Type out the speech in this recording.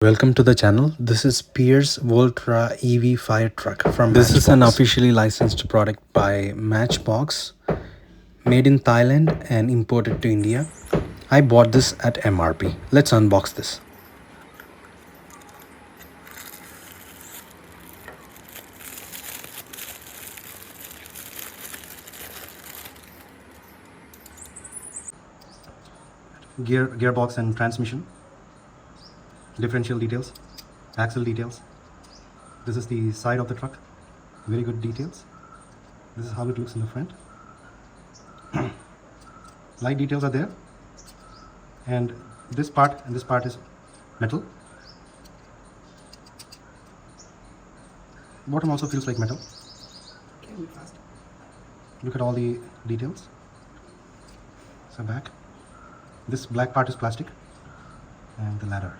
Welcome to the channel. This is Pierce Volterra EV fire truck from This is an officially licensed product by Matchbox, made in Thailand and imported to India. I bought this at MRP. Let's unbox this. Gearbox and transmission, differential details, axle details. This is the side of the truck, very good details. This is how it looks in the front. Light details are there, and this part is metal. Bottom also feels like metal. Look at all the details. So back, this black part is plastic, and the ladder.